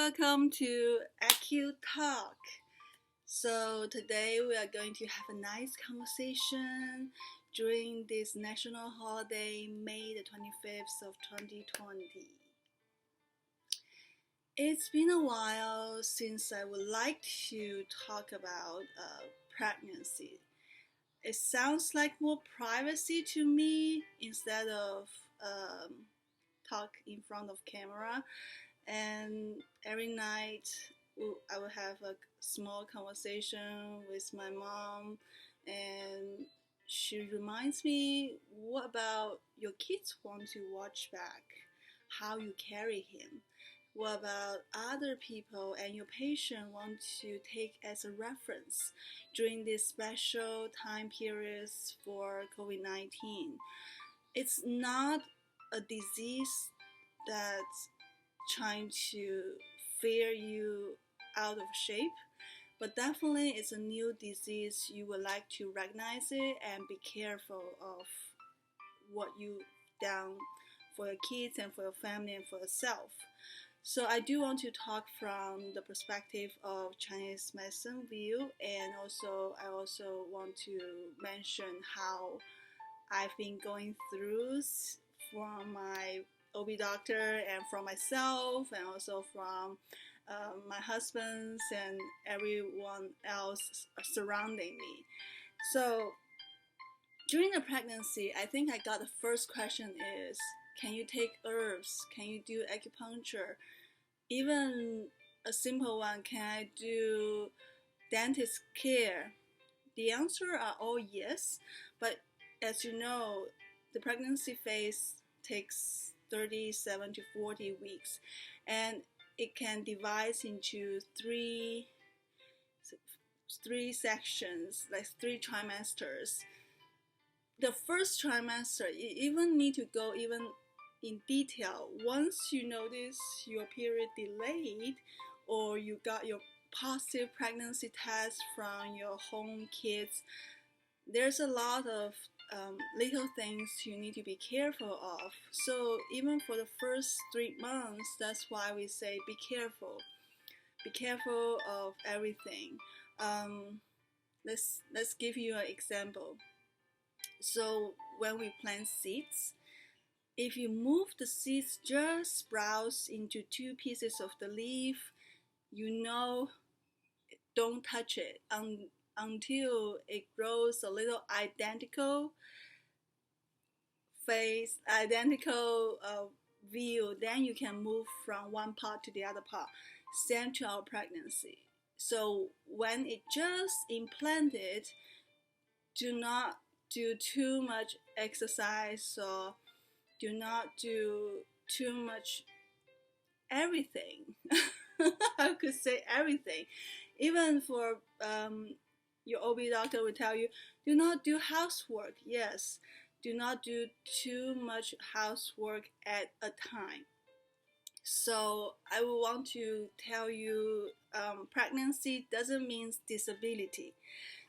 welcome to Acu Talk. So today we are going to have a nice conversation during this national holiday, May the 25th of 2020. It's been a while since I would like to talk about pregnancy. It sounds like more privacy to me instead of talk in front of camera. And every night I will have a small conversation with my mom, and she reminds me, what about your kids want to watch back how you carry him? What about other people and your patient want to take as a reference during these special time periods for COVID-19? It's not a disease that's trying to fear you out of shape, but definitely it's a new disease. You would like to recognize it and be careful of what you've done for your kids and for your family and for yourself. So I do want to talk from the perspective of Chinese medicine view, and I also want to mention how I've been going through from my OB doctor and from myself, and also from my husband's and everyone else surrounding me. So during the pregnancy, I think I got the first question is, can you take herbs? Can you do acupuncture? Even a simple one, can I do dentist care? The answer are all yes, but as you know, the pregnancy phase takes 37 to 40 weeks, and it can divide into three sections, like 3 trimesters. The first trimester, you even need to go even in detail. Once you notice your period delayed, or you got your positive pregnancy test from your home kids, there's a lot of little things you need to be careful of. So even for the first 3 months, that's why we say be careful. Be careful of everything. Let's give you an example. So when we plant seeds, if you move the seeds just sprouts into 2 pieces of the leaf, don't touch it until it grows a little identical view. Then you can move from one part to the other part. Same to our pregnancy. So when it just implanted, do not do too much exercise, or do not do too much everything. I could say everything. Even for your OB doctor will tell you, do not do housework. Yes, do not do too much housework at a time. So I will want to tell you, pregnancy doesn't mean disability.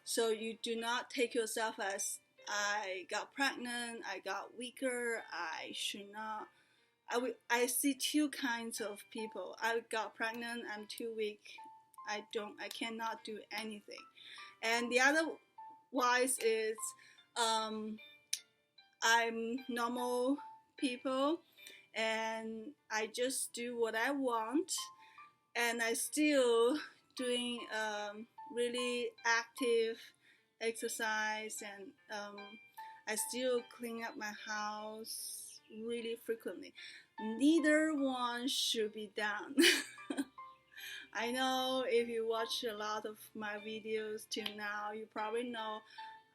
So you do not take yourself as, I got pregnant, I got weaker, I should not. I see 2 kinds of people. I got pregnant, I'm too weak, I cannot do anything. And the other wise is, I'm normal people, and I just do what I want, and I still doing really active exercise, and I still clean up my house really frequently. Neither one should be done. I know if you watch a lot of my videos till now, you probably know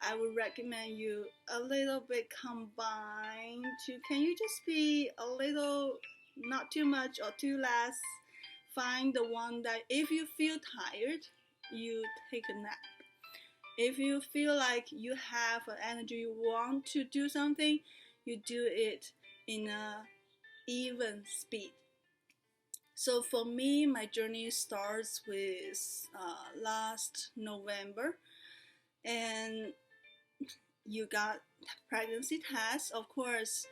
I would recommend you a little bit combined to, can you just be a little, not too much or too less. Find the one that if you feel tired, you take a nap. If you feel like you have energy, you want to do something, you do it in a even speed. So for me, my journey starts with last November, and you got pregnancy test. Of course,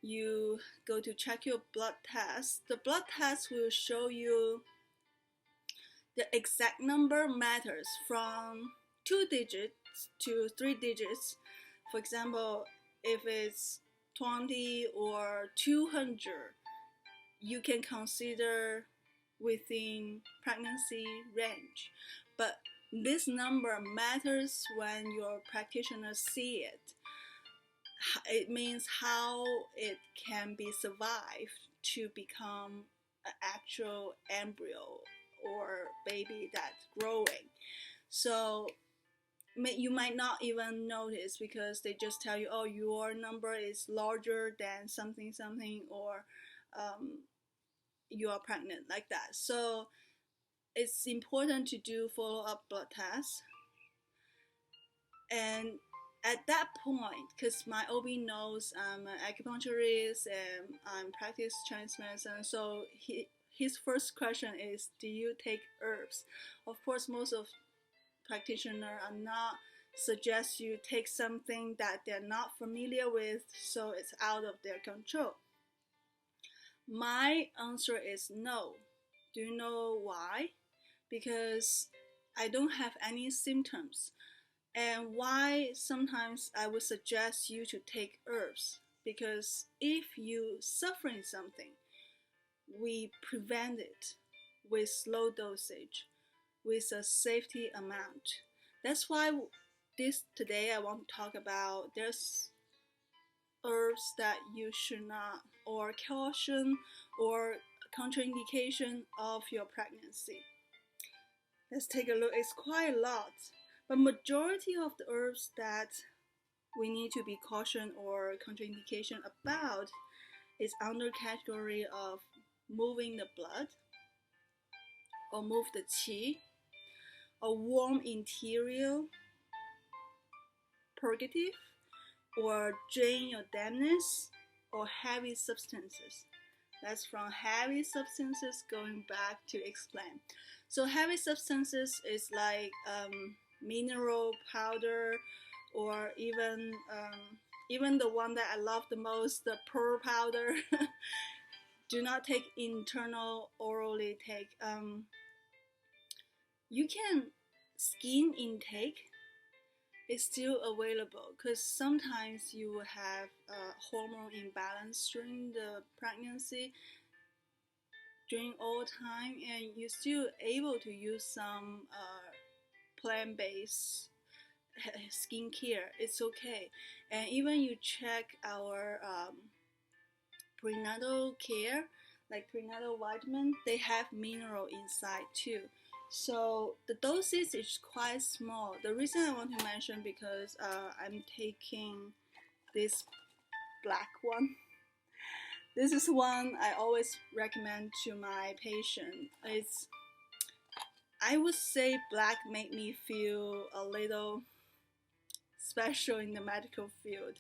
you go to check your blood test. The blood test will show you The exact number matters from 2 digits to 3 digits. For example, if it's 20 or 200, you can consider within pregnancy range. But this number matters when your practitioners see it. It means how it can be survived to become an actual embryo or baby that's growing. So you might not even notice because they just tell you, oh, your number is larger than something something, or you are pregnant, like that. So it's important to do follow-up blood tests. And at that point, because my OB knows I'm an acupuncturist and I'm practice Chinese medicine, so his first question is, do you take herbs? Of course, most of practitioners are not suggest you take something that they're not familiar with, so it's out of their control. My answer is no. Do you know why? Because I don't have any symptoms. And why sometimes I would suggest you to take herbs? Because if you suffering something, we prevent it with slow dosage, with a safety amount. That's why today I want to talk about there's herbs that you should not, or caution or contraindication of your pregnancy. Let's take a look. It's quite a lot, but majority of the herbs that we need to be cautioned or contraindication about is under category of moving the blood, or move the qi, or warm interior, purgative, or drain your dampness, or heavy substances. That's from heavy substances going back to explain. So heavy substances is like mineral powder, or even the one that I love the most, the pearl powder. Do not take internal, orally take. You can skin intake is still available, because sometimes you will have hormone imbalance during the pregnancy, during all time, and you're still able to use some plant-based skincare. It's okay. And even you check our prenatal care, like prenatal vitamin, they have mineral inside too. So the dosage is quite small. The reason I want to mention, because I'm taking this black one. This is one I always recommend to my patient. I would say black made me feel a little special in the medical field.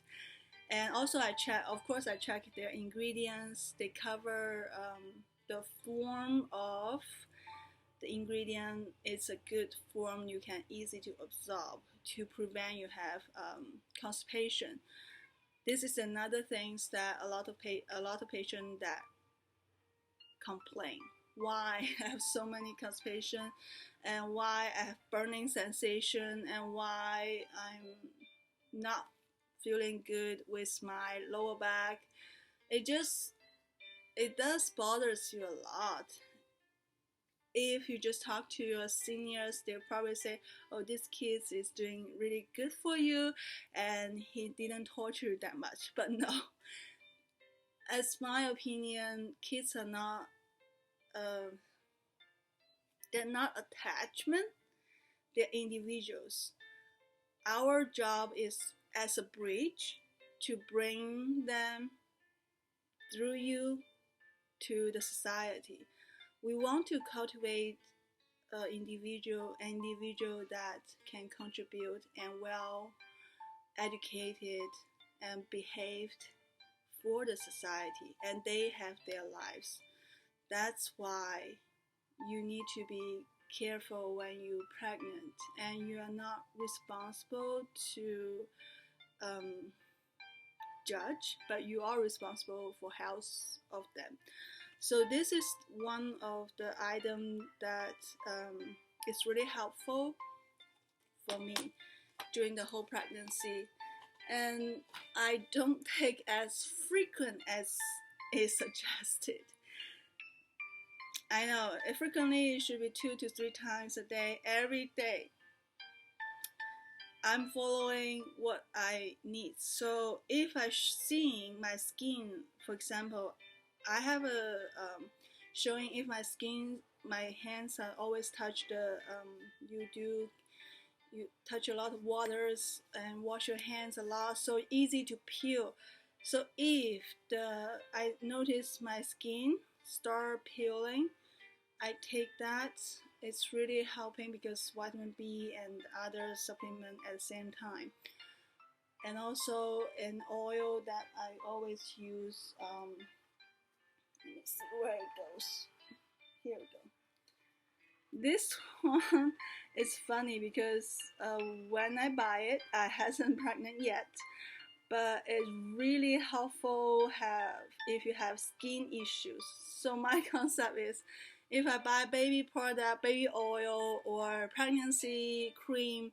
And also I check their ingredients. They cover the form of the ingredient. It's a good form you can easy to absorb to prevent you have constipation. This is another thing that a lot of patients that complain. Why I have so many constipation, and why I have burning sensation, and why I'm not feeling good with my lower back. It does bothers you a lot. If you just talk to your seniors, they'll probably say, oh, this kid is doing really good for you and he didn't torture you that much. But no, as my opinion, kids are not they're not attachment, they're individuals. Our job is as a bridge to bring them through you to the society. We want to cultivate an individual that can contribute and well educated and behaved for the society, and they have their lives. That's why you need to be careful when you're pregnant, and you are not responsible to judge, but you are responsible for health of them. So this is one of the items that is really helpful for me during the whole pregnancy, and I don't take as frequent as is suggested. I know frequently it should be 2 to 3 times a day, every day. I'm following what I need. So if I seeing my skin, for example, I have a showing if my hands are always touch the you touch a lot of waters and wash your hands a lot, so easy to peel. So if I notice my skin start peeling, I take that. It's really helping because vitamin B and other supplement at the same time. And also an oil that I always use. Let me see where it goes. Here we go. This one is funny because when I buy it, I hasn't pregnant yet, but it's really helpful if you have skin issues. So my concept is, if I buy baby product, baby oil, or pregnancy cream,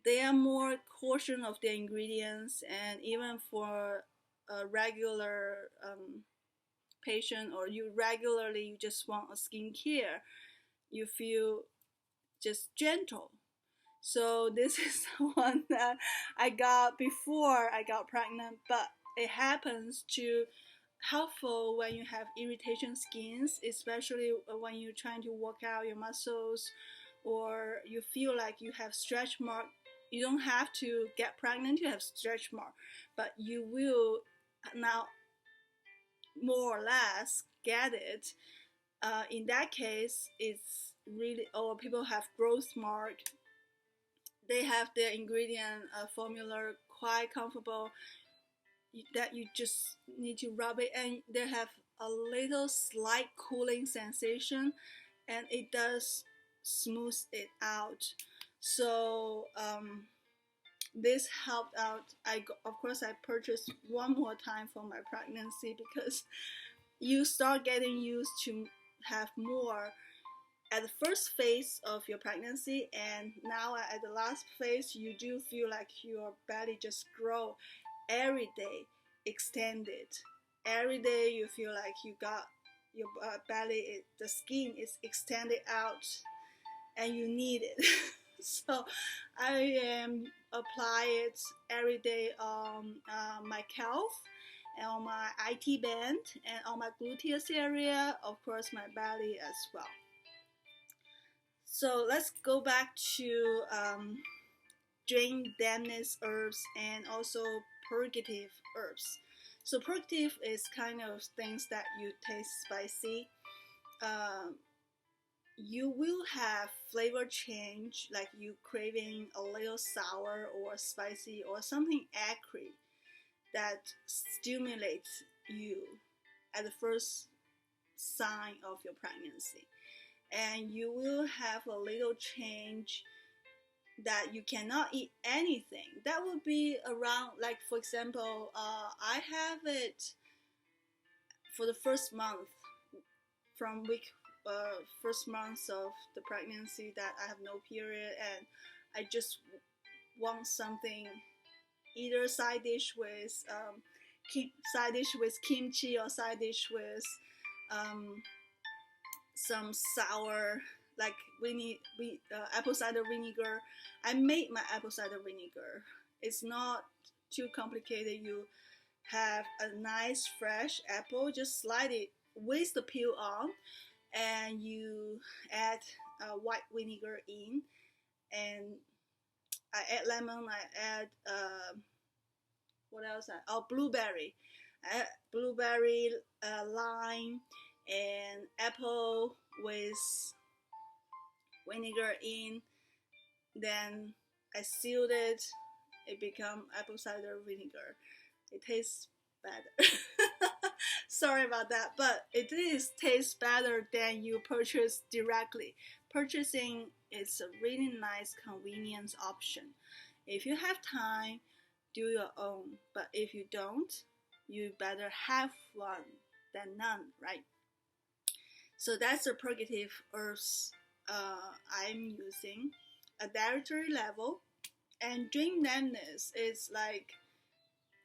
they are more caution of the ingredients, and even for a regular patient, or you just want a skincare, you feel just gentle. So this is the one that I got before I got pregnant, but it happens to helpful when you have irritation skins, especially when you're trying to work out your muscles, or you feel like you have stretch mark. You don't have to get pregnant to have stretch mark, but you will now more or less get it. In that case, it's really, or people have growth mark, they have their ingredient formula quite comfortable, that you just need to rub it, and they have a little slight cooling sensation, and it does smooth it out. So this helped out. Of course I purchased one more time for my pregnancy, because you start getting used to have more at the first phase of your pregnancy, and now at the last phase, you do feel like your belly just grow every day, extended. Every day you feel like you got your belly, the skin is extended out, and you need it. So I apply it every day on my calf, and on my IT band, and on my gluteus area, of course my belly as well. So let's go back to drain dampness herbs and also purgative herbs. So purgative is kind of things that you taste spicy. You will have flavor change, like you craving a little sour or spicy or something acrid, that stimulates you at the first sign of your pregnancy. And you will have a little change that you cannot eat anything. That would be around, like for example, I have it for the first month, from first month of the pregnancy, that I have no period, and I just want something, either side dish with kimchi, or side dish with some sour, like apple cider vinegar. I made my apple cider vinegar. It's not too complicated. You have a nice fresh apple, just slide it with the peel on, and you add white vinegar in, and I add lemon, I add what else? Blueberry. I add blueberry, lime, and apple with vinegar in. Then I sealed it. It become apple cider vinegar. It tastes better. Sorry about that, but it tastes better than you purchase directly. Purchasing is a really nice convenience option. If you have time, do your own. But if you don't, you better have one than none, right? So that's the purgative herbs I'm using. A dietary level. And during dampness, it's like,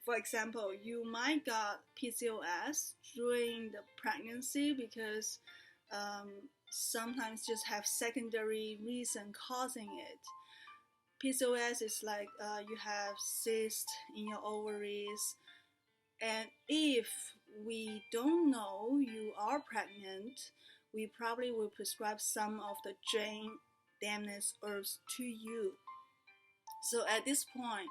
for example, you might got PCOS during the pregnancy because sometimes just have secondary reason causing it. PCOS is like you have cyst in your ovaries, and if we don't know you are pregnant, we probably will prescribe some of the drain dampness herbs to you. So at this point,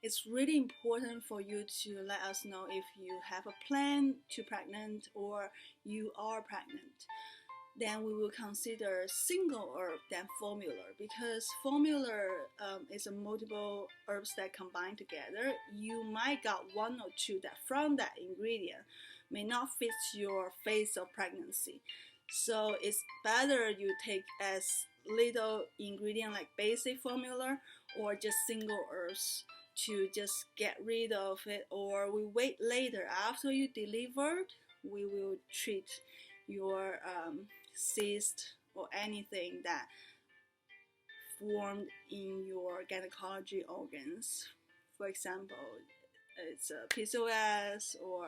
it's really important for you to let us know if you have a plan to pregnant or you are pregnant. Then we will consider single herb than formula, because formula is a multiple herbs that combine together. You might got one or two that from that ingredient may not fit your phase of pregnancy. So it's better you take as little ingredient like basic formula or just single herbs to just get rid of it, or we wait later after you delivered, we will treat your cyst or anything that formed in your gynecology organs. For example, it's PCOS or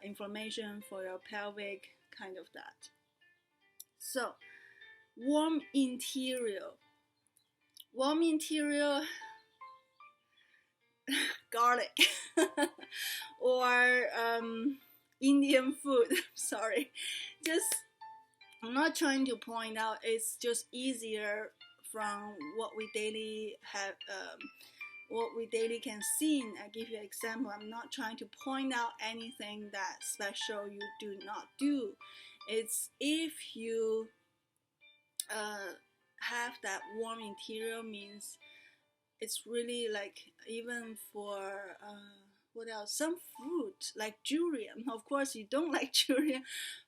inflammation for your pelvic, kind of that. So, warm interior. Warm interior, garlic or Indian food. Sorry, just I'm not trying to point out. It's just easier from what we daily have, what we daily can see. I give you an example. I'm not trying to point out anything that special you do not do. It's if you have that warm interior means it's really like, even for what else, some fruit like durian. Of course you don't like durian,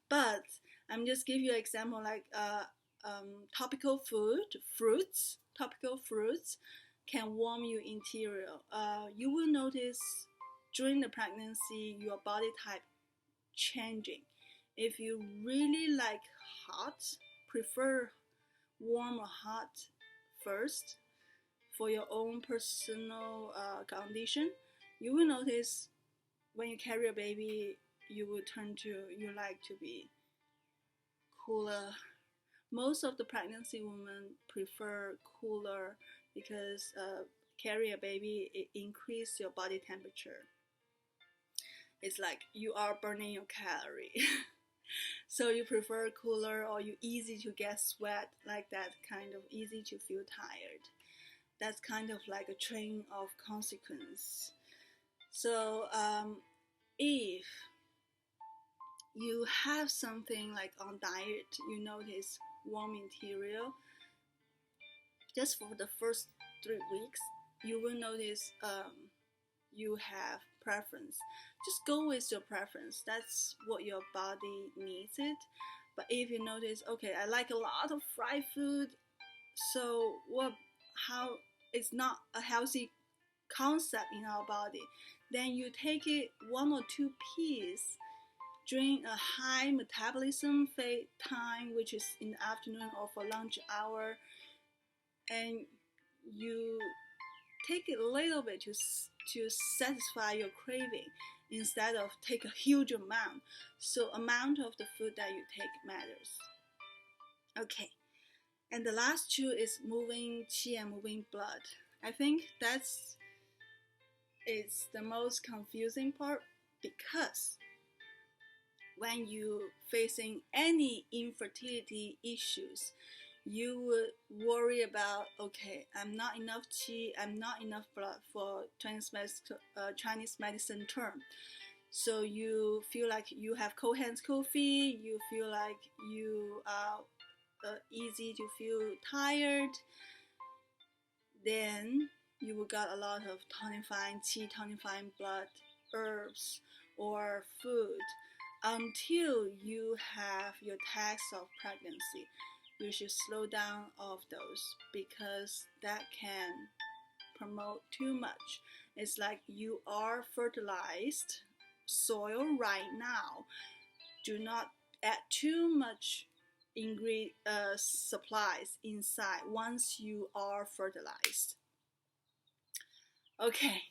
but I'm just give you an example like topical fruits can warm your interior. You will notice during the pregnancy your body type changing. If you really like hot, prefer warm or hot first for your own personal condition, you will notice when you carry a baby, you like to be cooler. Most of the pregnancy women prefer cooler because carry a baby, it increases your body temperature. It's like you are burning your calorie. So you prefer cooler, or you easy to get sweat, like that, kind of easy to feel tired. That's kind of like a train of consequence. So if you have something like on diet, you notice warm interior, just for the first 3 weeks, you will notice you have preference. Just go with your preference. That's what your body needs it. But if you notice, okay, I like a lot of fried food, so how it's not a healthy concept in our body, then you take it 1 or 2 pieces during a high metabolism phase time, which is in the afternoon or for lunch hour, and you take it a little bit to satisfy your craving instead of take a huge amount. So amount of the food that you take matters. Okay, and the last two is moving qi and moving blood. I think it's the most confusing part, because when you facing any infertility issues, you would worry about, okay, I'm not enough qi, I'm not enough blood for Chinese medicine term. So you feel like you have cold hands, cold feet, you feel like you are easy to feel tired, then you will got a lot of tonifying qi, tonifying blood herbs or food until you have your text of pregnancy. You should slow down of those, because that can promote too much. It's like you are fertilized soil right now. Do not add too much supplies inside once you are fertilized. Okay,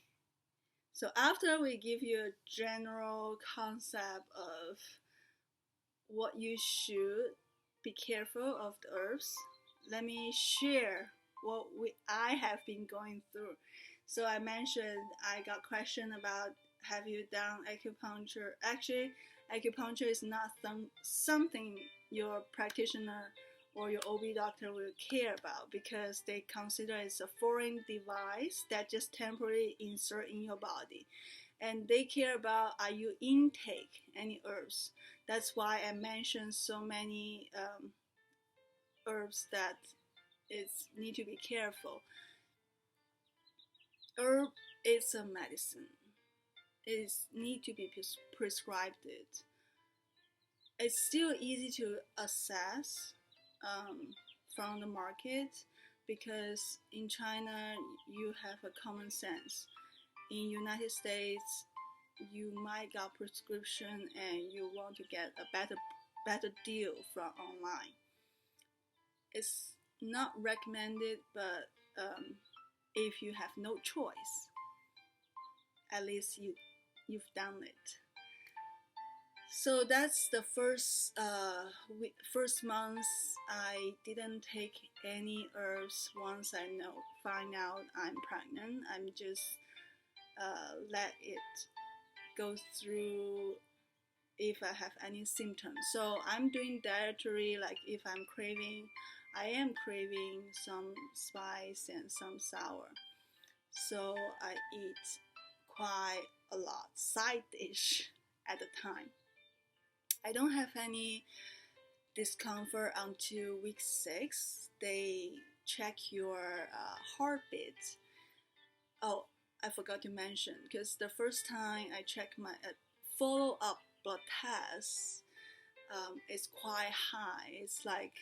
so after we give you a general concept of what you should be careful of the herbs, let me share what I have been going through. So I mentioned I got question about have you done acupuncture. Actually, acupuncture is not something your practitioner or your OB doctor will care about, because they consider it's a foreign device that just temporarily insert in your body, and they care about are you intake any herbs. That's why I mentioned so many herbs that need to be careful. Herb is a medicine. It need to be prescribed. It's still easy to assess from the market, because in China you have a common sense. In United States, you might got prescription and you want to get a better deal from online. It's not recommended, but if you have no choice, at least you've done it. So that's the first month I didn't take any herbs. Once I find out I'm pregnant, I'm just let it go through if I have any symptoms. So I'm doing dietary, like if I am craving some spice and some sour, so I eat quite a lot side dish at the time. I don't have any discomfort until week 6. They check your heartbeat. Oh, I forgot to mention, because the first time I checked my follow-up blood test, it's quite high. It's like,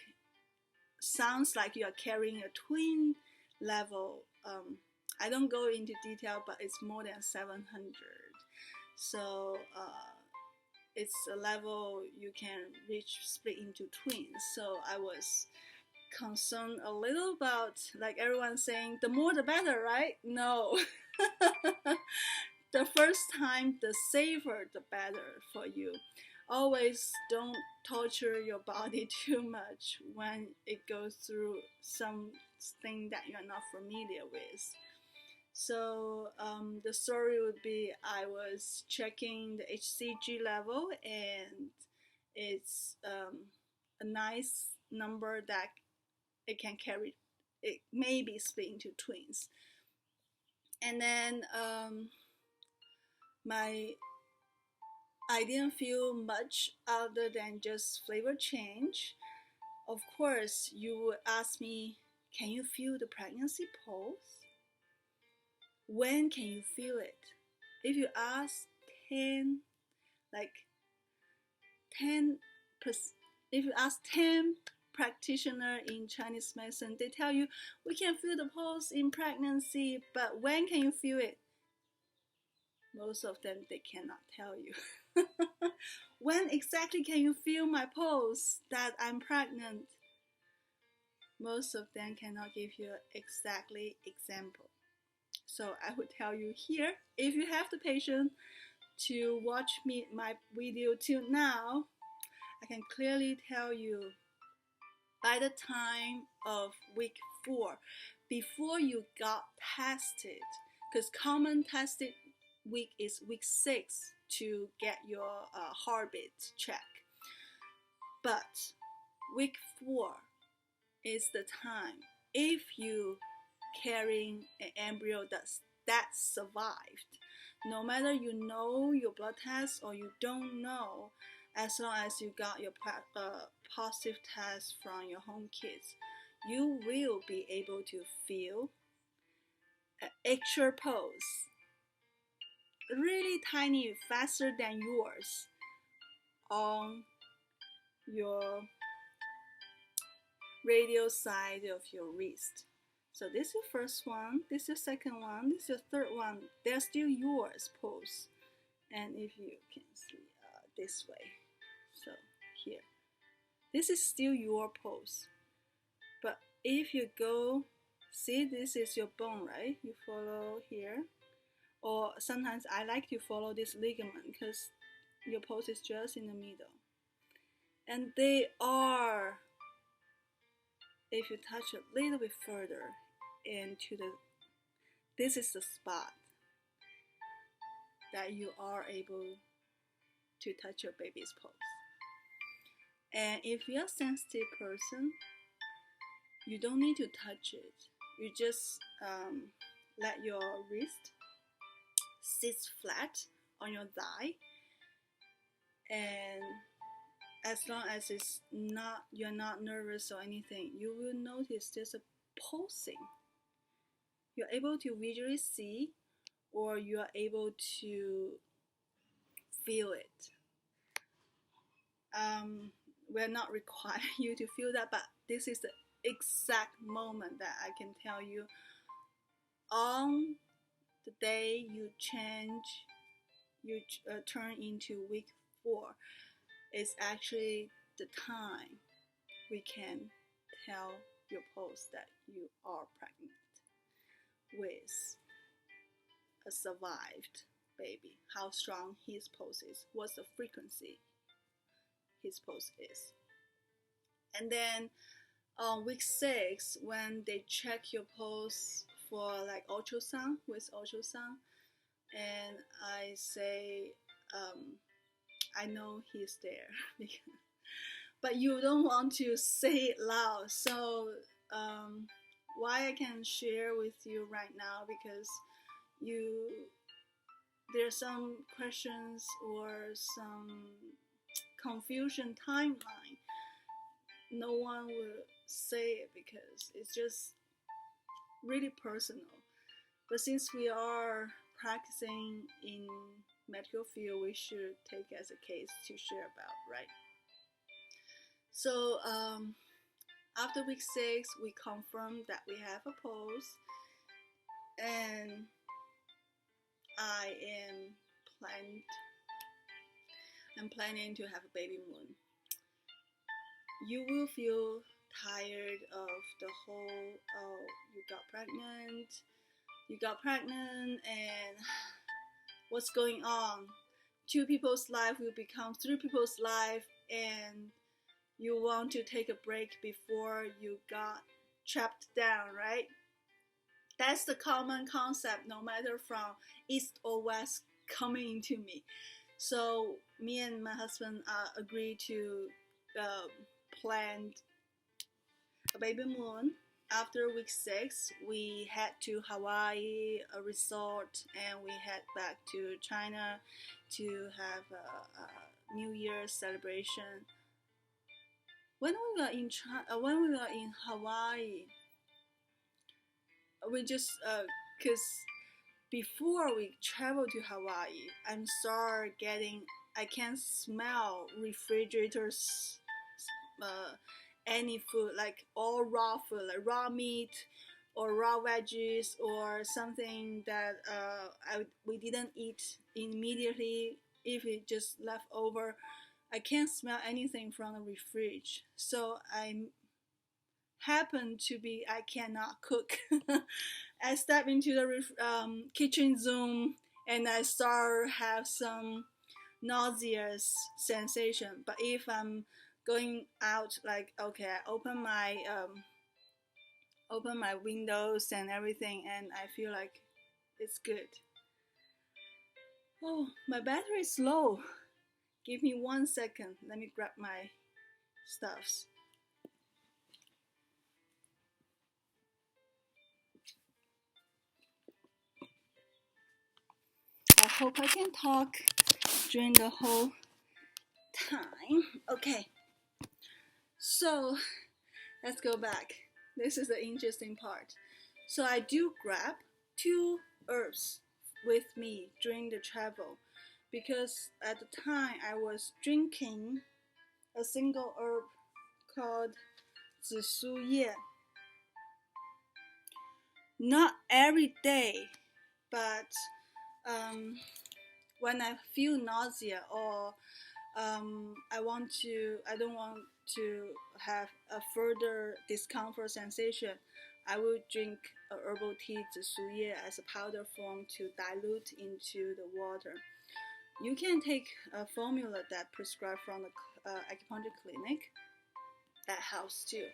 sounds like you are carrying a twin level. I don't go into detail, but it's more than 700. So it's a level you can reach split into twins. So I was concerned a little about, like everyone saying, the more the better, right? No. The first time, the safer the better for you. Always don't torture your body too much when it goes through something that you're not familiar with. So the story would be, I was checking the HCG level, and it's a nice number that it can carry. It may be split into twins. And then I didn't feel much other than just flavor change. Of course, you would ask me, can you feel the pregnancy pulse? When can you feel it? If you ask 10, if you ask 10 practitioner in Chinese medicine, they tell you we can feel the pulse in pregnancy, but when can you feel it? Most of them, they cannot tell you. When exactly can you feel my pulse that I'm pregnant? Most of them cannot give you exactly example. So I would tell you here, if you have the patience to watch my video till now, I can clearly tell you, by the time of week 4, before you got tested, because common tested week is week 6 to get your heartbeat check. But week 4 is the time, if you carrying an embryo that survived, no matter you know your blood test or you don't know, as long as you got your positive test from your home kids, you will be able to feel an extra pulse, really tiny, faster than yours, on your radial side of your wrist. So this is your first one, this is your second one, this is your third one. They're still yours pulse. And if you can see this way, so here, this is still your pose. But if you go, see, this is your bone, right? You follow here. Or sometimes I like to follow this ligament because your pose is just in the middle. And they are, if you touch a little bit further into this is the spot that you are able to touch your baby's pose. And if you're a sensitive person, you don't need to touch it. You just let your wrist sit flat on your thigh, and as long as you're not nervous or anything, you will notice there's a pulsing. You're able to visually see, or you are able to feel it. We're not requiring you to feel that, but this is the exact moment that I can tell you. On the day you turn into week 4, is actually the time we can tell your pose that you are pregnant with a survived baby, how strong his pose is, what's the frequency his pose is. And then on week 6, when they check your pose for like ultrasound, and I say, I know he's there, but you don't want to say it loud. So why I can share with you right now, because there's some questions or some confusion timeline. No one will say it because it's just really personal. But since we are practicing in medical field, we should take as a case to share about, right? So after week 6, we confirm that we have a pose, and I'm planning to have a baby moon. You will feel tired of the whole, oh, you got pregnant, and what's going on? 2 people's life will become 3 people's life, and you want to take a break before you got trapped down, right? That's the common concept, no matter from east or west, coming into me. So me and my husband agreed to plan a baby moon. After week 6, we head to Hawaii, a resort, and we head back to China to have a New Year's celebration. When we were in Hawaii, we just because before we traveled to Hawaii, I can smell refrigerators, any food, like all raw food, like raw meat or raw veggies or something that we didn't eat immediately. If it just left over, I can't smell anything from the fridge. So I cannot cook. I step into the kitchen zoom, and I start have some nauseous sensation. But if I'm going out, like, okay, I open my windows and everything, and I feel like it's good. Oh, my battery is low. Give me 1 second. Let me grab my stuffs. I hope I can talk during the whole time. Okay. So let's go back. This is the interesting part. So I do grab 2 herbs with me during the travel, because at the time I was drinking a single herb called 紫苏叶. Not every day, but when I feel nausea or I don't want to have a further discomfort sensation, I will drink a herbal tea 紫苏叶 as a powder form to dilute into the water. You can take a formula that prescribed from the acupuncture clinic. That helps too.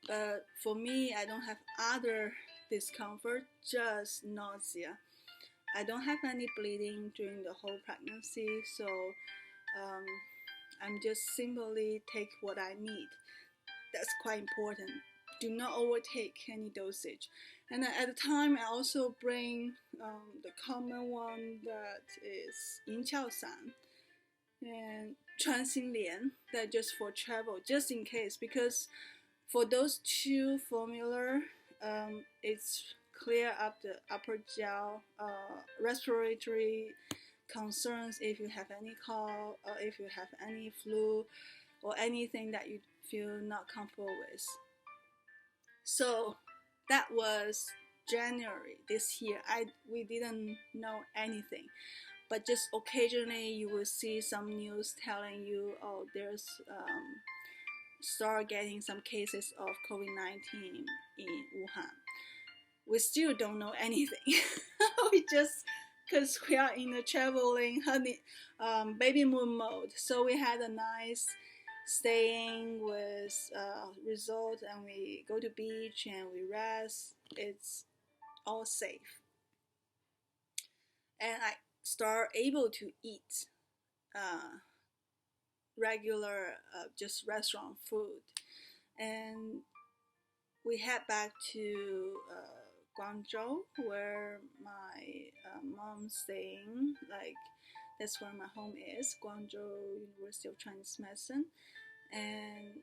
But for me, I don't have other discomfort, just nausea. I don't have any bleeding during the whole pregnancy, so I'm just simply take what I need. That's quite important. Do not overtake any dosage. And at the time, I also bring the common one that is 银翘散 and 穿心莲, that just for travel, just in case, because for those two formula, it's clear up the upper jaw respiratory concerns if you have any cough or if you have any flu or anything that you feel not comfortable with. So that was January this year. We didn't know anything, but just occasionally you will see some news telling you, oh, there's start getting some cases of COVID-19 in Wuhan. We still don't know anything. We just, because we are in the traveling baby moon mode, so we had a nice staying with resort, and we go to beach and we rest. It's all safe, and I start able to eat regular just restaurant food, and we head back to Guangzhou, where my mom's staying. Like, that's where my home is, Guangzhou University of Chinese Medicine. And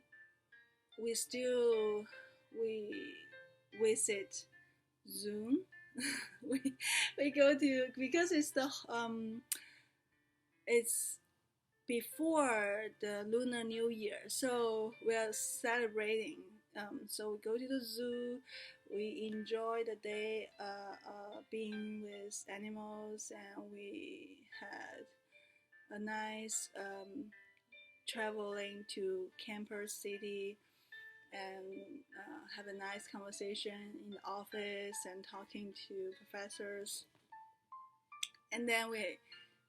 we visit Zoom. we go to, because it's it's before the Lunar New Year, so we are celebrating. So we go to the zoo, we enjoy the day being with animals, and we had a nice traveling to campus city, and have a nice conversation in the office and talking to professors. And then we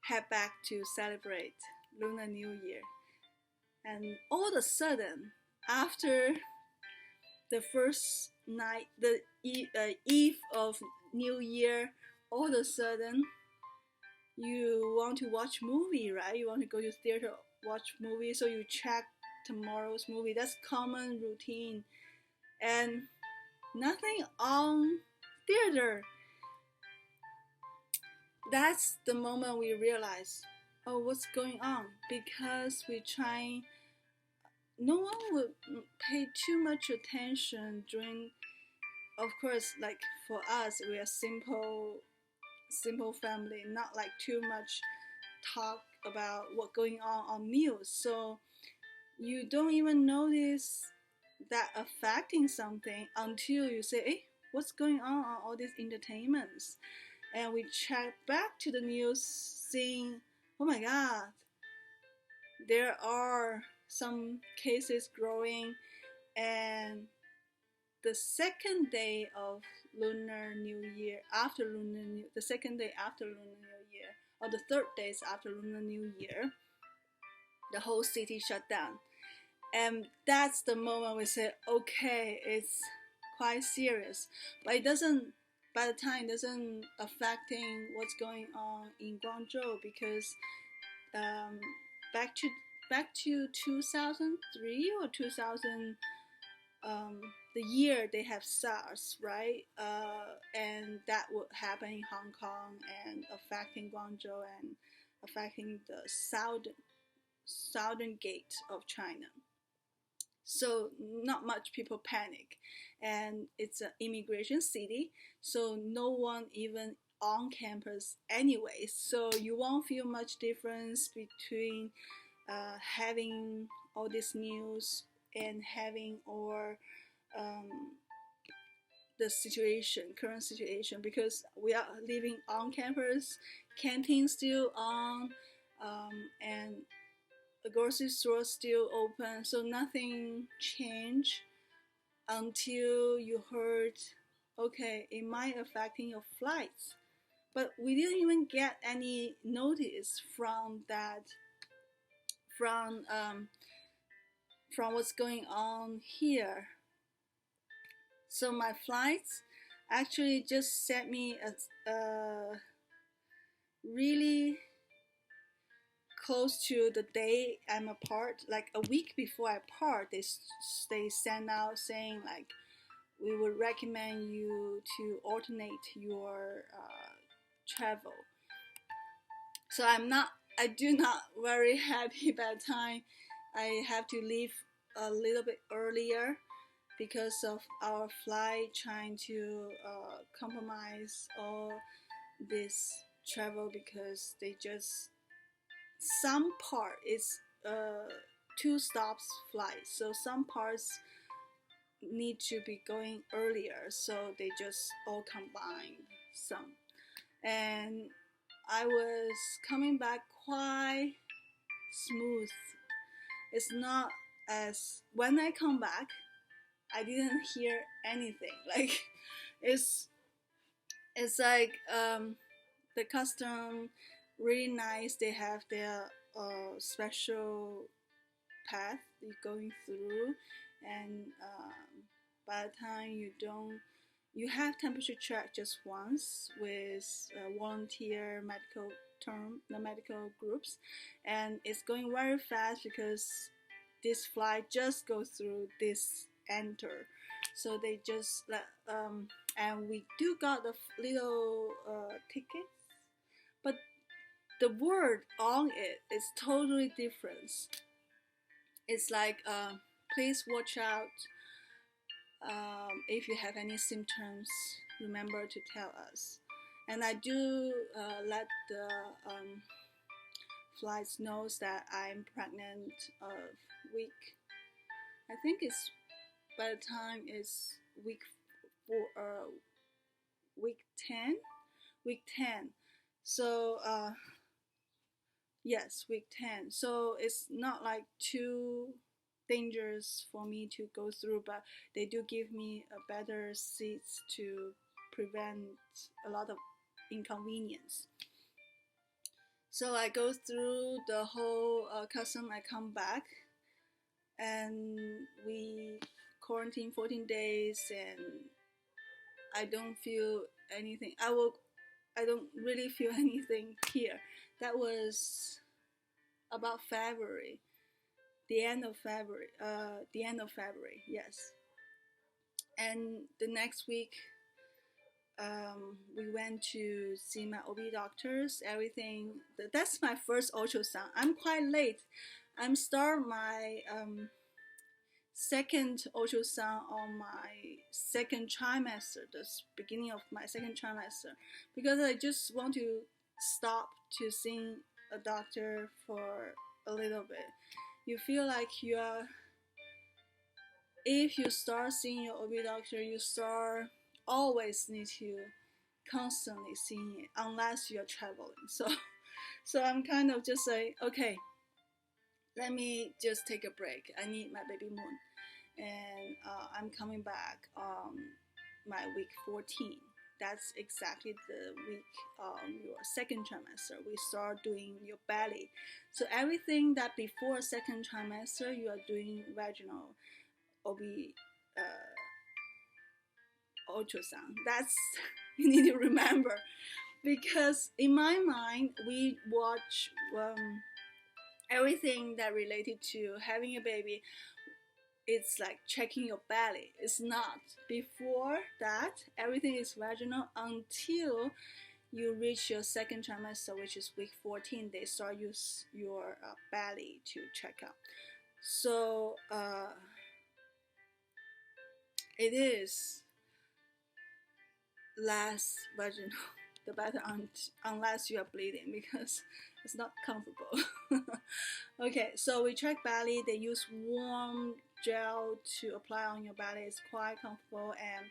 head back to celebrate Lunar New Year. And all of a sudden, after the first night, the eve of New Year, all of a sudden you want to watch movie, right? You want to go to theater, watch movie, so you check tomorrow's movie. That's common routine, and nothing on theater. That's the moment we realize, oh, what's going on? Because we try, no one would pay too much attention during, of course, like for us, we are simple family, not like too much talk about what's going on news. So you don't even notice that affecting something until you say, hey, what's going on all these entertainments? And we check back to the news, seeing, oh my God, there are some cases growing. And the second day of Lunar New Year, the second day after Lunar New Year, or the third days after Lunar New Year, the whole city shut down. And that's the moment we say, okay, it's quite serious. But it doesn't, by the time, it doesn't affecting what's going on in Guangzhou, because back to 2003 or 2000, the year they have SARS, right? And that would happen in Hong Kong and affecting Guangzhou and affecting the southern gate of China. So not much people panic, and it's an immigration city, so no one even on campus anyway. So you won't feel much difference between having all this news and having the current situation, because we are living on campus, canteen still on, and the grocery store still open, so nothing changed until you heard, okay, it might affecting your flights. But we didn't even get any notice from that, from what's going on here. So my flights actually just set me a really close to the day I'm apart, like a week before I part, they send out saying like, we would recommend you to alternate your travel. So I do not very happy by the time I have to leave a little bit earlier because of our flight trying to compromise all this travel, because they just, some part is 2 stops flight, so some parts need to be going earlier, so they just all combined some. And I was coming back quite smooth. It's not as, when I come back, I didn't hear anything. Like it's like the custom really nice. They have their special path you're going through, and by the time you have temperature check just once with volunteer medical groups, and it's going very fast because this flight just goes through this enter, so they just and we do got the little tickets, but the word on it is totally different. It's like please watch out, if you have any symptoms, remember to tell us. And I do let the flights knows that I'm pregnant of week, I think it's, by the time it's week 10. So yes, week 10. So it's not like too dangerous for me to go through, but they do give me a better seats to prevent a lot of inconvenience. So I go through the whole custom. I come back and we quarantine 14 days, and I don't feel anything. I don't really feel anything here. That was about February, the end of February, yes. And the next week, we went to see my OB doctors. Everything. That's my first ultrasound. I'm quite late. I'm start my second ultrasound on my second trimester, the beginning of my second trimester, because I just want to stop to see a doctor for a little bit. You feel like if you start seeing your OB doctor, you always need to constantly seeing it unless you're traveling. So I'm kind of just like, okay, let me just take a break. I need my baby moon. And I'm coming back my week 14. That's exactly the week your second trimester. We start doing your belly. So everything that before second trimester, you are doing vaginal OB ultrasound. That's you need to remember, because in my mind we watch everything that related to having a baby. It's like checking your belly. It's not. Before that, everything is vaginal until you reach your second trimester, which is week 14. They start use your belly to check out. So it is less vaginal, the better, unless you are bleeding, because it's not comfortable. Okay, so we check belly. They use warm gel to apply on your belly. It's quite comfortable, and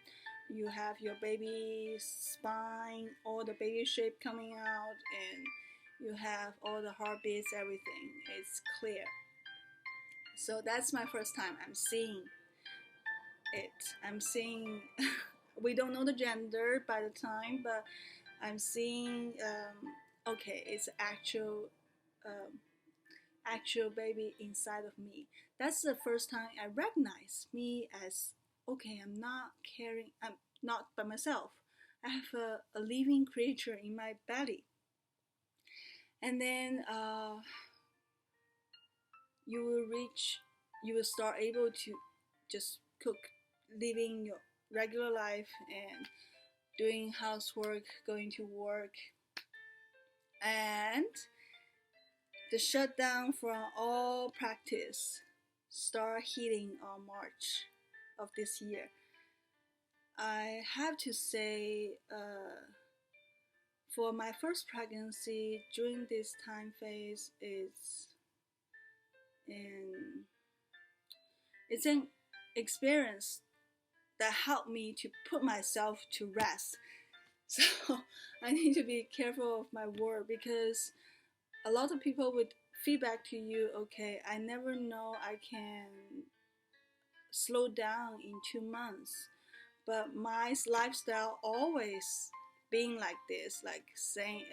you have your baby spine, all the baby shape coming out, and You have all the heartbeats, everything. It's clear. So that's my first time I'm seeing it. I'm seeing, we don't know the gender by the time, but I'm seeing, okay, it's um, actual baby inside of me. That's the first time I recognize me as, okay, I'm not by myself. I have a living creature in my belly. And then you will start able to just cook, living your regular life and doing housework, going to work, and the shutdown from all practice start hitting on March of this year. I have to say, for my first pregnancy during this time phase, it's an experience that helped me to put myself to rest. So I need to be careful of my word, because a lot of people would feedback to you, okay, I never know I can slow down in 2 months. But my lifestyle always being like this, like saying,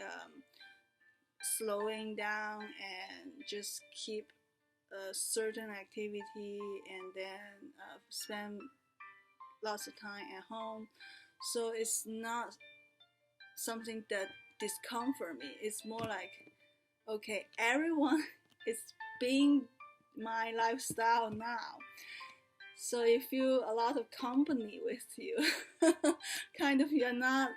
slowing down and just keep a certain activity, and then spend lots of time at home. So it's not something that discomfort me. It's more like, okay, everyone is being my lifestyle now. So you feel a lot of company with you. Kind of, you're not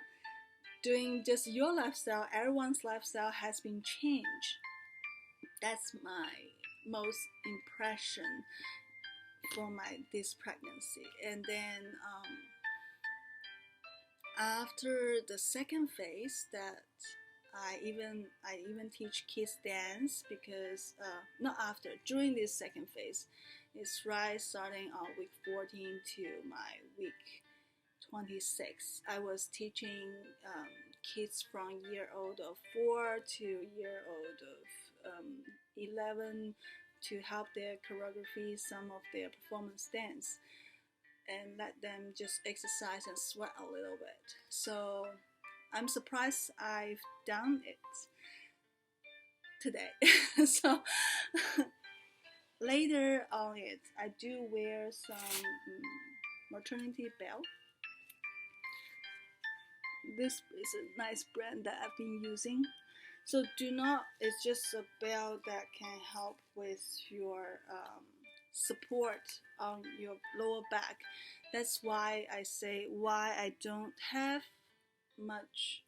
doing just your lifestyle. Everyone's lifestyle has been changed. That's my most impression for this pregnancy. And then after the second phase, that I even teach kids dance, because not after, during this second phase, it's right starting on week 14 to my week 26. I was teaching kids from year old of 4 to year old of 11 to help their choreography, some of their performance dance, and let them just exercise and sweat a little bit. So I'm surprised I've done it today. So later on I do wear some maternity belt. This is a nice brand that I've been using. So it's just a belt that can help with your support on your lower back. That's why I say why I don't have much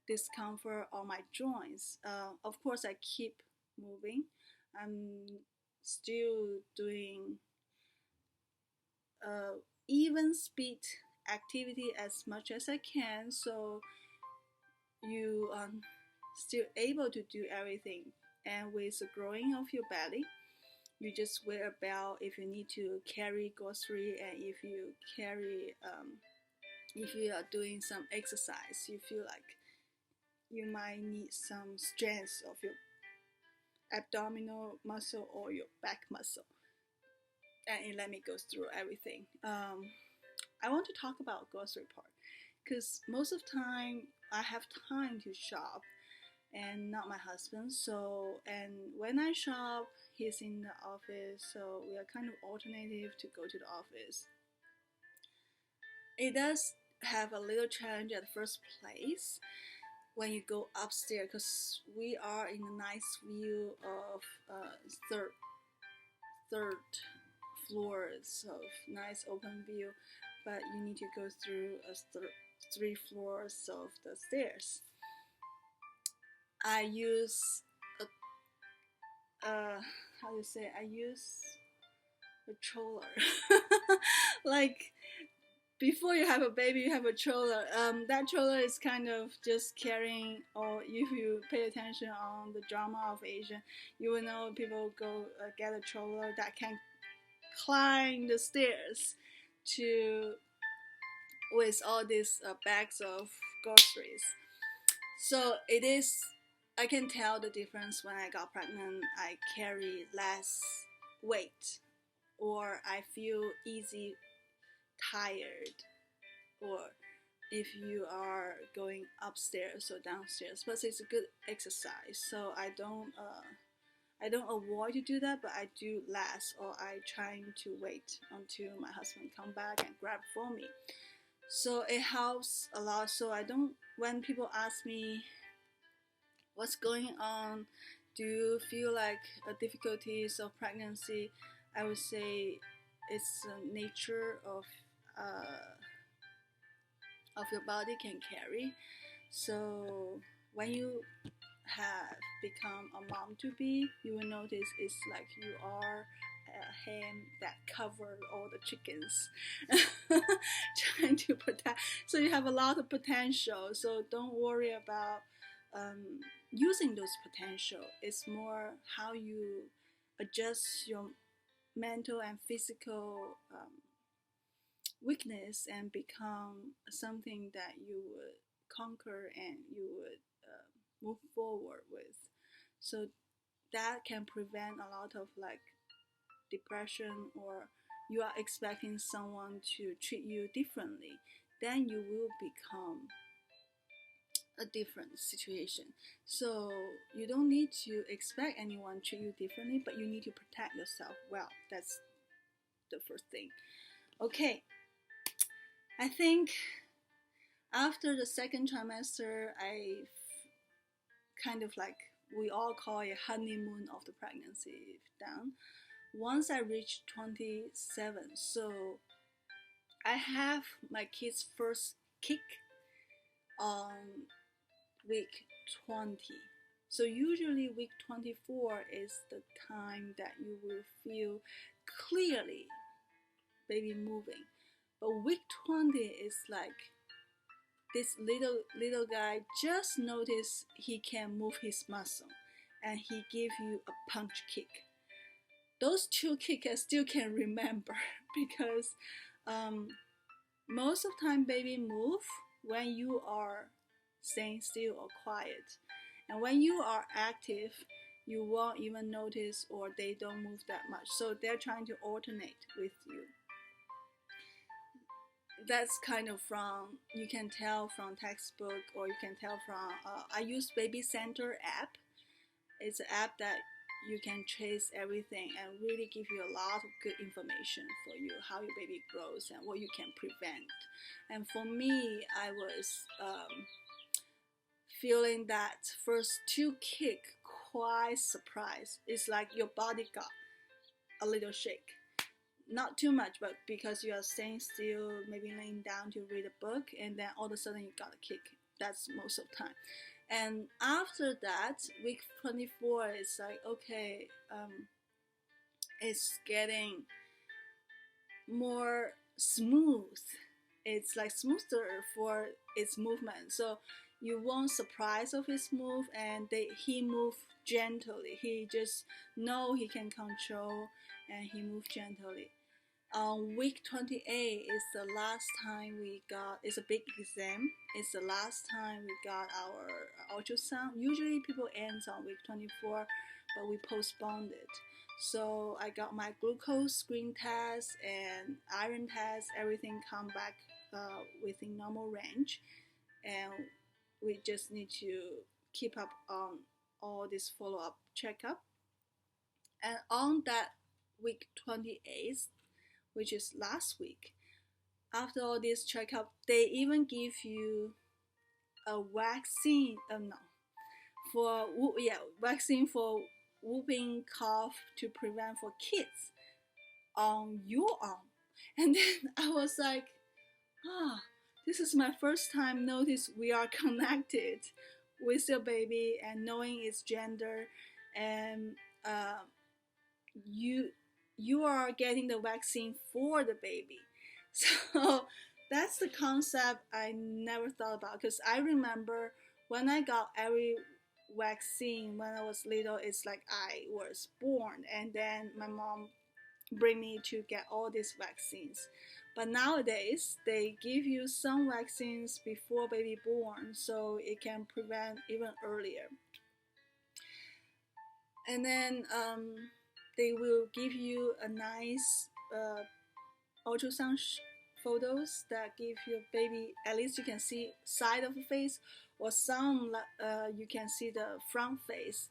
discomfort on my joints. Of course, I keep moving. I'm still doing even speed activity as much as I can, so you are still able to do everything. And with the growing of your belly, you just wear a belt if you need to carry grocery, and if you are doing some exercise, you feel like you might need some strength of your abdominal muscle or your back muscle. And let me go through everything. I want to talk about grocery part, because most of the time I have time to shop and not my husband. So, and when I shop, he's in the office, so we are kind of alternative to go to the office. It does have a little challenge at the first place when you go upstairs, because we are in a nice view of third floor, so nice open view, but you need to go through 3 floors of the stairs. I use I use a stroller. Like, before you have a baby, you have a stroller. That stroller is kind of just carrying, or if you pay attention on the drama of Asia, you will know people go get a stroller that can climb the stairs with all these bags of groceries. So it is I can tell the difference when I got pregnant. I carry less weight, or I feel easy tired, or if you are going upstairs or downstairs. But it's a good exercise, so I don't avoid to do that, but I do less, or I trying to wait until my husband come back and grab for me. So it helps a lot. So I don't, when people ask me what's going on, do you feel like difficulties of pregnancy, I would say it's the nature of your body can carry. So when you have become a mom to be, you will notice it's like you are a hen that covered all the chickens trying to protect. So you have a lot of potential, so don't worry about using those potential. It's more how you adjust your mental and physical weakness and become something that you would conquer and you would move forward with. So that can prevent a lot of like depression, or you are expecting someone to treat you differently, then you will become a different situation. So you don't need to expect anyone to treat you differently, but you need to protect yourself well. That's the first thing. Okay, I think after the second trimester, I kind of like, we all call it honeymoon of the pregnancy done. Once I reached 27, so I have my kid's first kick on week 20. So usually week 24 is the time that you will feel clearly baby moving. But week 20 is like this little guy just noticed he can move his muscle, and he give you a punch kick. Those two kicks I still can remember because most of the time baby move when you are staying still or quiet, and when you are active you won't even notice, or they don't move that much. So they're trying to alternate with you. That's kind of from, you can tell from textbook, or you can tell from, I use Baby Center app. It's an app that you can trace everything and really give you a lot of good information for you, how your baby grows and what you can prevent. And for me, I was feeling that first two kick quite surprised. It's like your body got a little shake. Not too much, but because you are staying still, maybe laying down to read a book, and then all of a sudden you got a kick. That's most of the time. And after that, week 24 is like, okay, it's getting more smooth. It's like smoother for its movement. So you won't surprise of his move, and he move gently. He just know he can control, and he move gently. Week 28 is the last time we got, it's a big exam. It's the last time we got our ultrasound. Usually people ends on week 24, but we postponed it. So I got my glucose screen test and iron test, everything come back within normal range. And we just need to keep up on all this follow-up checkup. And on that week 28th, which is last week, after all this checkup, they even give you a vaccine, vaccine for whooping cough to prevent for kids on your arm. And then I was like, this is my first time notice we are connected with your baby and knowing its gender, and you are getting the vaccine for the baby. So that's the concept I never thought about, because I remember when I got every vaccine when I was little, it's like I was born and then my mom bring me to get all these vaccines. But nowadays they give you some vaccines before baby born, so it can prevent even earlier. And then they will give you a nice ultrasound photos that give your baby, at least you can see side of the face, or some you can see the front face.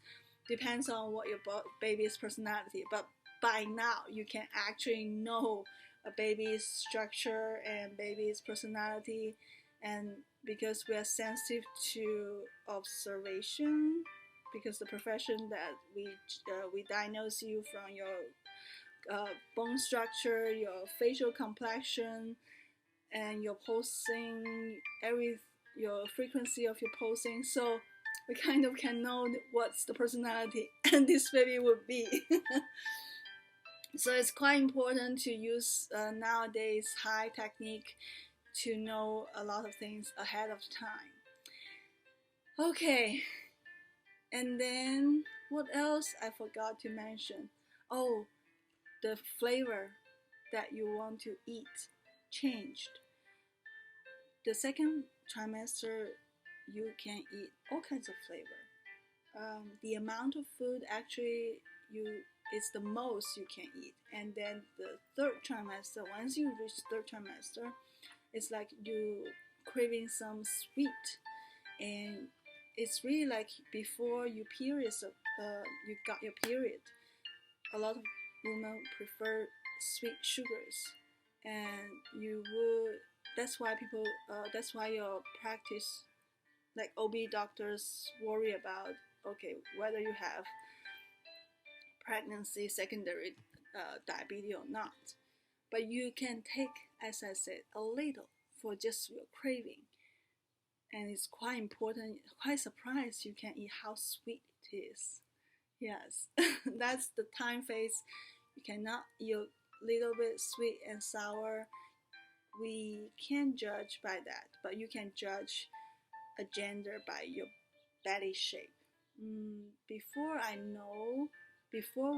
Depends on what your baby's personality. But by now you can actually know a baby's structure and baby's personality, and because we are sensitive to observation, because the profession that we diagnose you from your bone structure, your facial complexion, and your pulsing, your frequency of your pulsing. So we kind of can know what's the personality and this baby would be. So it's quite important to use nowadays high technique to know a lot of things ahead of time. Okay, and then what else I forgot to mention? Oh, the flavor that you want to eat changed. The second trimester, you can eat all kinds of flavor. The amount of food actually is the most you can eat. And then the third trimester, once you reach third trimester, it's like you craving some sweet, and it's really like before you you got your period. A lot of women prefer sweet sugars, and that's why your practice, like OB doctors, worry about, okay, whether you have pregnancy secondary diabetes or not. But you can take, as I said, a little for just your craving, and it's quite important. Quite surprised you can eat how sweet it is. Yes, that's the time phase. You cannot eat a little bit sweet and sour. We can't judge by that, but you can judge a gender by your belly shape. Before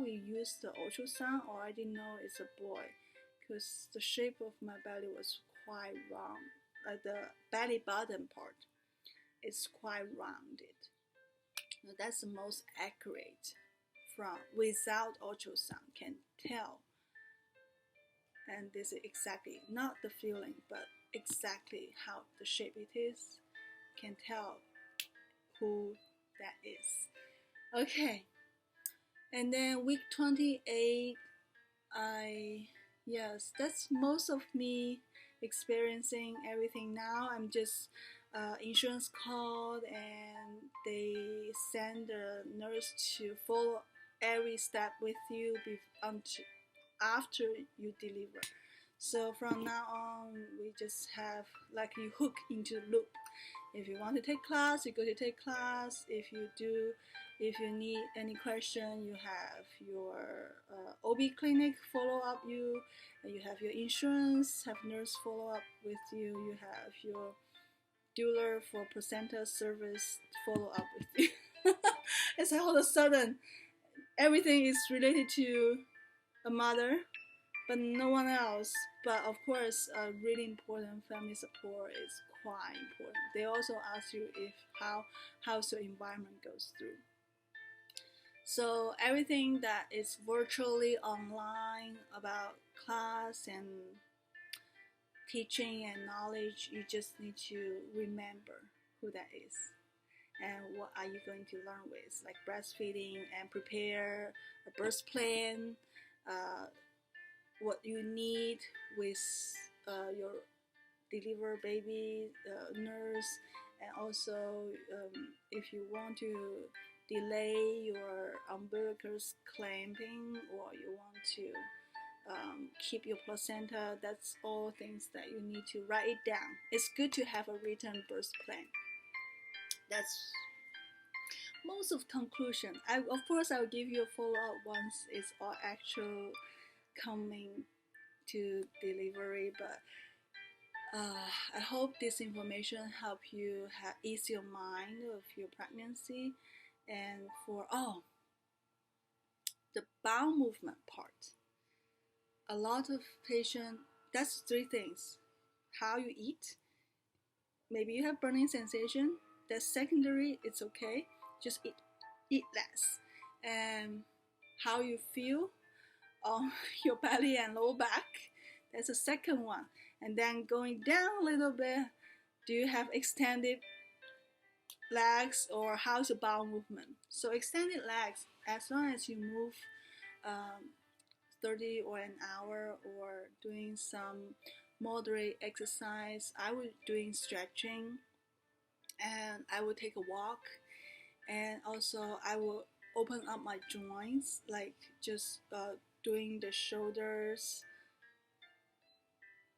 we use the ultrasound, I already know it's a boy, because the shape of my belly was quite round. Like the belly button part is quite rounded. Now that's the most accurate from without ultrasound can tell. And this is exactly not the feeling, but exactly how the shape it is, can tell who that is. Okay, and then week 28, that's most of me experiencing everything now. I'm just insurance called, and they send the nurse to follow every step with you until after you deliver. So from now on, we just have like you hook into loop. If you want to take class, you go to take class. If you need any question, you have your OB clinic follow up you. You have your insurance, have nurse follow up with you. You have your doula for placenta service follow up with you. It's like all of a sudden, everything is related to a mother, but no one else. But of course, really important family support is quite important. They also ask you if how's your environment goes through. So everything that is virtually online about class and teaching and knowledge, you just need to remember who that is and what are you going to learn with, like breastfeeding, and prepare a birth plan, what you need with your deliver baby nurse, and also if you want to delay your umbilicus clamping, or you want to keep your placenta, that's all things that you need to write it down. It's good to have a written birth plan. That's most of conclusion. Of course, I'll give you a follow-up once it's all actual coming to delivery, but I hope this information help you ease your mind of your pregnancy. And for the bowel movement part, a lot of patients, that's three things: how you eat, maybe you have burning sensation, that's secondary, it's okay, just eat less. and how you feel on your belly and lower back. That's the second one. And then going down a little bit, do you have extended legs, or how's your bowel movement? So extended legs, as long as you move 30 or an hour, or doing some moderate exercise. I was doing stretching, and I would take a walk, and also I will open up my joints, like just doing the shoulders.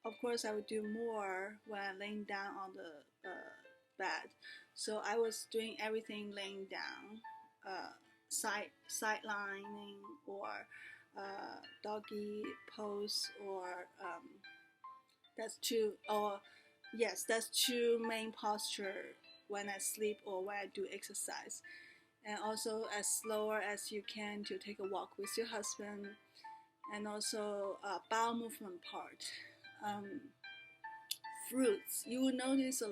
Of course, I would do more when laying down on the bed. So I was doing everything laying down, side lining, or doggy pose, or that's two. Or yes, that's two main posture when I sleep or when I do exercise. And also as slower as you can to take a walk with your husband, and also bowel movement part. Fruits, you will notice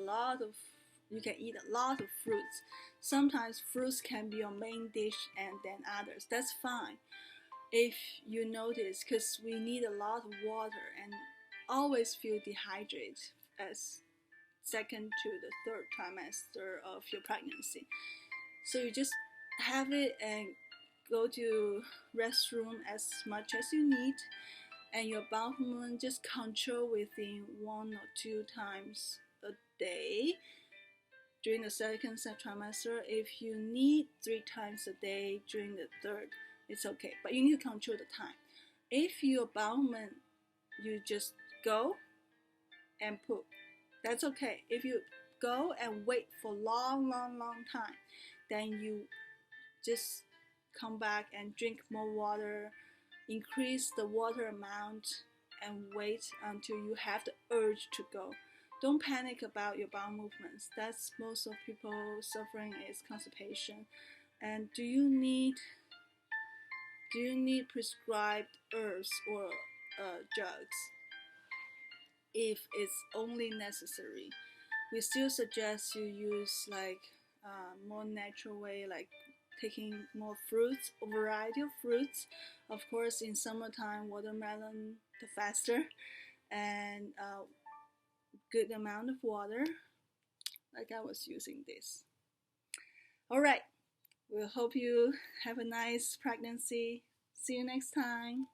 you can eat a lot of fruits. Sometimes fruits can be your main dish and then others. That's fine if you notice, because we need a lot of water and always feel dehydrated as second to the third trimester of your pregnancy. So you just have it and go to restroom as much as you need, and your bowel movement just control within 1 or 2 times a day during the second trimester. If you need 3 times a day during the third, it's okay, but you need to control the time. If your bowel movement, you just go and poop, that's okay. If you go and wait for long time, then you just come back and drink more water, increase the water amount, and wait until you have the urge to go. Don't panic about your bowel movements. That's most of people suffering is constipation. And do you need prescribed herbs or drugs? If it's only necessary, we still suggest you use like more natural way, like taking more fruits, a variety of fruits. Of course, in summertime, watermelon the faster, and good amount of water, like I was using this. All right, we hope you have a nice pregnancy. See you next time.